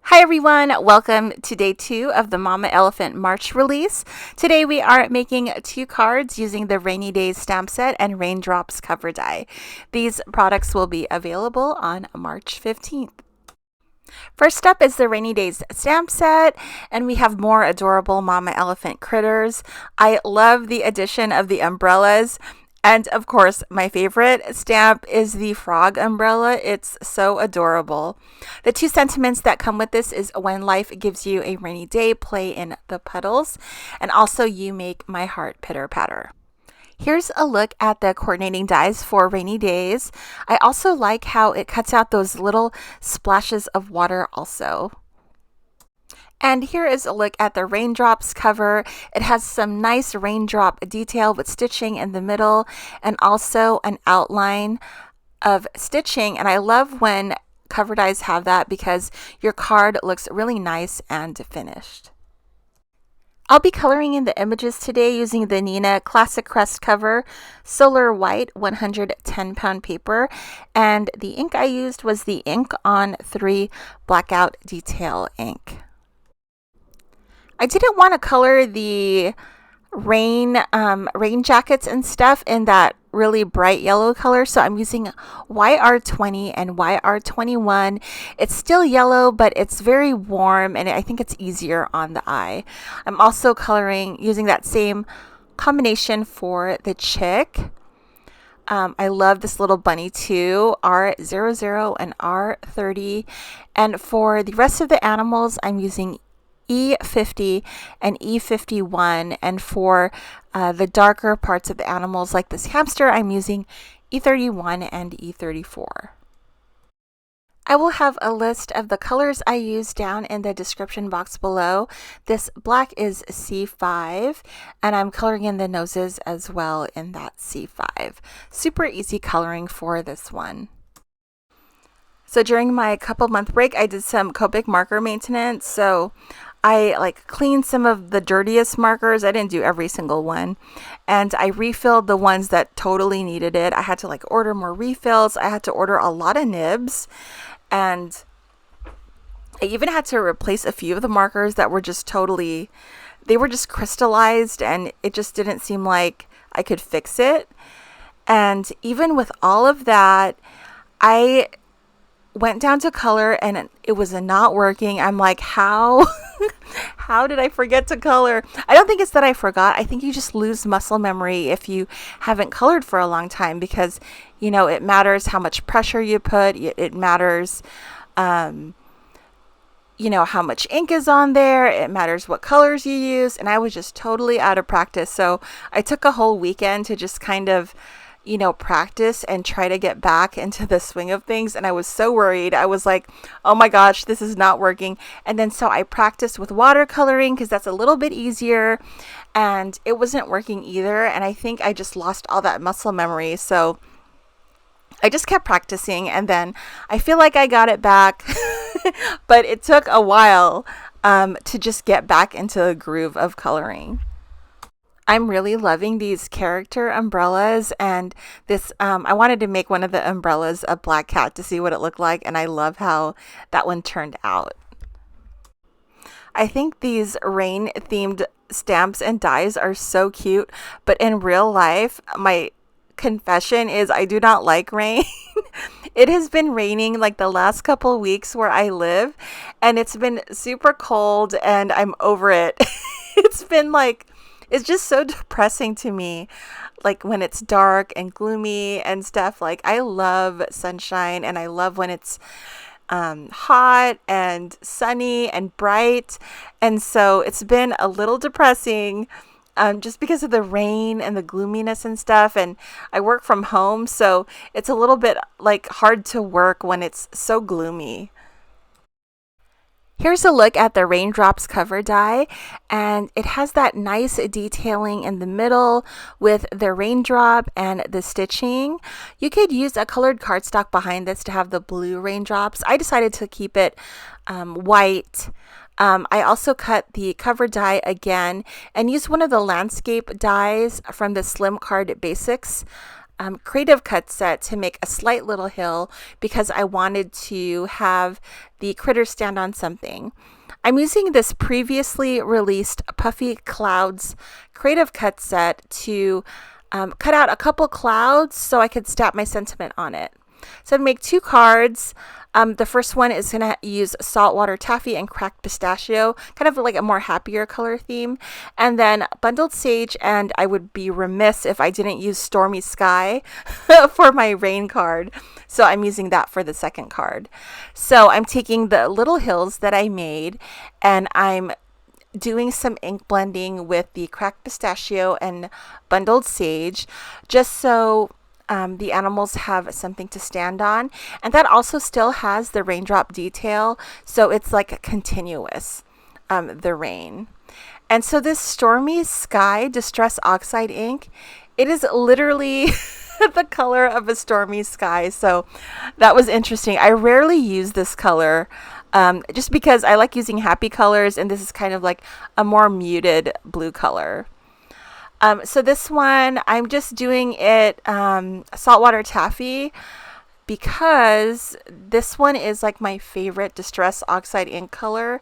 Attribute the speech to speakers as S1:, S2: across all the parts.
S1: Hi everyone, welcome to day 2 of the Mama Elephant March release. Today we are making 2 cards using the Rainy Days stamp set and Raindrops cover die. These products will be available on March 15th. First up is the Rainy Days stamp set, and we have more adorable Mama Elephant critters. I love the addition of the umbrellas. And of course, my favorite stamp is the frog umbrella. It's so adorable. The 2 sentiments that come with this is when life gives you a rainy day, play in the puddles, and also you make my heart pitter patter. Here's a look at the coordinating dies for rainy days. I also like how it cuts out those little splashes of water also. And here is a look at the Raindrops cover. It has some nice raindrop detail with stitching in the middle and also an outline of stitching. And I love when cover dies have that because your card looks really nice and finished. I'll be coloring in the images today using the Nina Classic Crest cover, Solar White 110-pound paper, and the ink I used was the Ink on 3 Blackout Detail ink. I didn't want to color the rain jackets and stuff in that really bright yellow color, so I'm using YR20 and YR21. It's still yellow, but it's very warm, and I think it's easier on the eye. I'm also coloring using that same combination for the chick. I love this little bunny too, R00 and R30. And for the rest of the animals, I'm using E50 and E51, and for the darker parts of the animals like this hamster, I'm using E31 and E34. I will have a list of the colors I use down in the description box below. This black is C5, and I'm coloring in the noses as well in that C5. Super easy coloring for this one. So during my couple-month break, I did some Copic marker maintenance, so I cleaned some of the dirtiest markers. I didn't do every single one. And I refilled the ones that totally needed it. I had to order more refills. I had to order a lot of nibs. And I even had to replace a few of the markers that were just they were just crystallized, and it just didn't seem like I could fix it. And even with all of that, I went down to color and it was not working. I'm like, how did I forget to color? I don't think it's that I forgot. I think you just lose muscle memory if you haven't colored for a long time, because it matters how much pressure you put. It matters how much ink is on there. It matters what colors you use. And I was just totally out of practice. So I took a whole weekend to just kind of practice and try to get back into the swing of things. And I was so worried. I was like, oh my gosh, this is not working. And then so I practiced with watercoloring because that's a little bit easier, and it wasn't working either. And I think I just lost all that muscle memory. So I just kept practicing, and then I feel like I got it back, but it took a while to just get back into the groove of coloring. I'm really loving these character umbrellas, and this I wanted to make one of the umbrellas a black cat to see what it looked like, and I love how that one turned out. I think these rain themed stamps and dies are so cute, but in real life, my confession is I do not like rain. It has been raining the last couple weeks where I live, and it's been super cold, and I'm over it. It's just so depressing to me, when it's dark and gloomy and stuff. I love sunshine, and I love when it's hot and sunny and bright. And so it's been a little depressing just because of the rain and the gloominess and stuff. And I work from home, so it's a little bit hard to work when it's so gloomy. Here's a look at the Raindrops cover die, and it has that nice detailing in the middle with the raindrop and the stitching. You could use a colored cardstock behind this to have the blue raindrops. I decided to keep it white. I also cut the cover die again and used one of the landscape dies from the Slim Card Basics creative cut set to make a slight little hill because I wanted to have the critter stand on something. I'm using this previously released Puffy Clouds creative cut set to cut out a couple clouds so I could stamp my sentiment on it. So I'd make 2 cards. The first one is going to use Saltwater, Taffy, and Cracked Pistachio, kind of like a more happier color theme. And then Bundled Sage, and I would be remiss if I didn't use Stormy Sky for my rain card. So I'm using that for the second card. So I'm taking the little hills that I made, and I'm doing some ink blending with the Cracked Pistachio and Bundled Sage, just so the animals have something to stand on. And that also still has the raindrop detail, so it's like continuous, the rain. And so this Stormy Sky Distress Oxide ink, it is literally the color of a stormy sky. So that was interesting. I rarely use this color just because I like using happy colors, and this is kind of like a more muted blue color. So this one, I'm just doing it Saltwater Taffy because this one is like my favorite Distress Oxide ink color,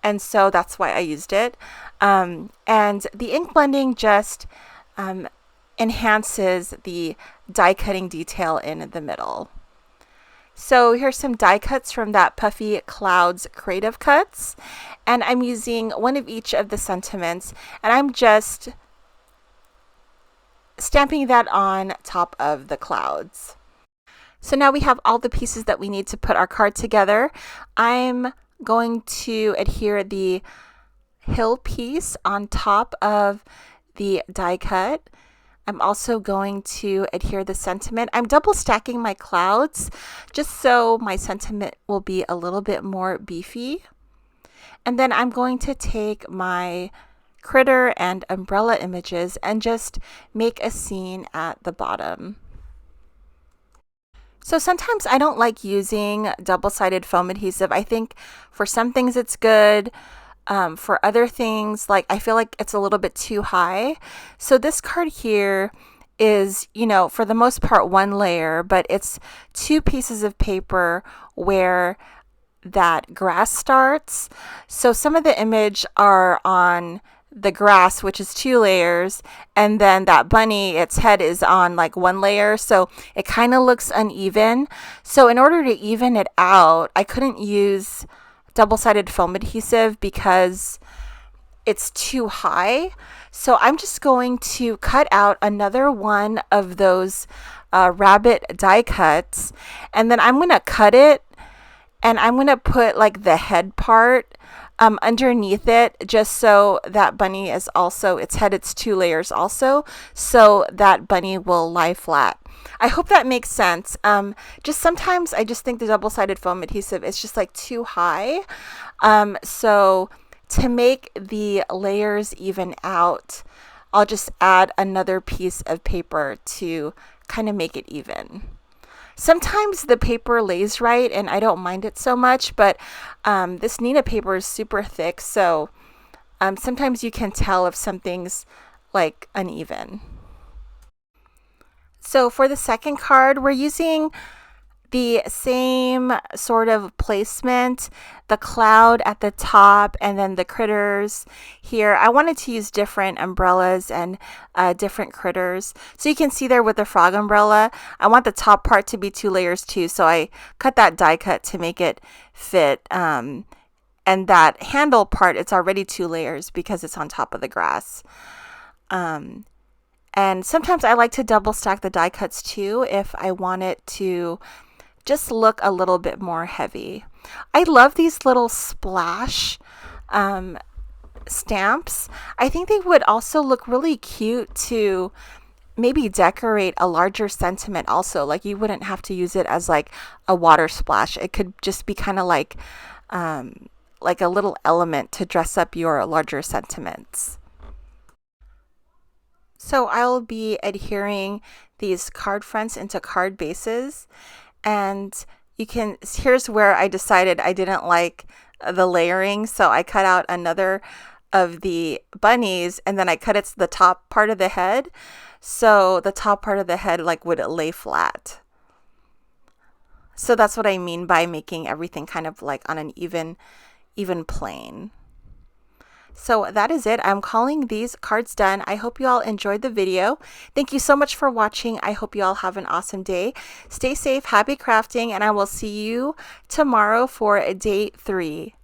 S1: and so that's why I used it. And the ink blending just enhances the die cutting detail in the middle. So here's some die cuts from that Puffy Clouds creative cuts, and I'm using one of each of the sentiments, and I'm just stamping that on top of the clouds. So now we have all the pieces that we need to put our card together. I'm going to adhere the hill piece on top of the die cut. I'm also going to adhere the sentiment. I'm double stacking my clouds just so my sentiment will be a little bit more beefy. And then I'm going to take my critter and umbrella images and just make a scene at the bottom. So sometimes I don't like using double-sided foam adhesive. I think for some things it's good. For other things, like I feel like it's a little bit too high. So this card here is, you know, for the most part 1 layer, but it's 2 pieces of paper where that grass starts. So some of the image are on the grass, which is 2 layers, and then that bunny, its head is on like 1 layer, so it kind of looks uneven. So in order to even it out, I couldn't use double-sided foam adhesive because it's too high. So I'm just going to cut out another one of those rabbit die cuts, and then I'm going to cut it, and I'm going to put like the head part underneath it, just so that bunny is also, its head, it's 2 layers also, so that bunny will lie flat. I hope that makes sense. Just sometimes I just think the double-sided foam adhesive is just like too high. So to make the layers even out, I'll just add another piece of paper to kind of make it even. Sometimes the paper lays right and I don't mind it so much, but this Nina paper is super thick, so sometimes you can tell if something's like uneven. So for the second card, we're using the same sort of placement, the cloud at the top and then the critters here. I wanted to use different umbrellas and different critters. So you can see there with the frog umbrella, I want the top part to be 2 layers too. So I cut that die cut to make it fit. And that handle part, it's already 2 layers because it's on top of the grass. And sometimes I like to double stack the die cuts too if I want it to just look a little bit more heavy. I love these little splash stamps. I think they would also look really cute to maybe decorate a larger sentiment also. Like you wouldn't have to use it as like a water splash. It could just be kind of like a little element to dress up your larger sentiments. So I'll be adhering these card fronts into card bases, and here's where I decided I didn't like the layering, so I cut out another of the bunnies and then I cut the top part of the head. so the top part of the head like would lay flat. So that's what I mean by making everything kind of like on an even plane. So that is it. I'm calling these cards done. I hope you all enjoyed the video. Thank you so much for watching. I hope you all have an awesome day. Stay safe, happy crafting, and I will see you tomorrow for day 3.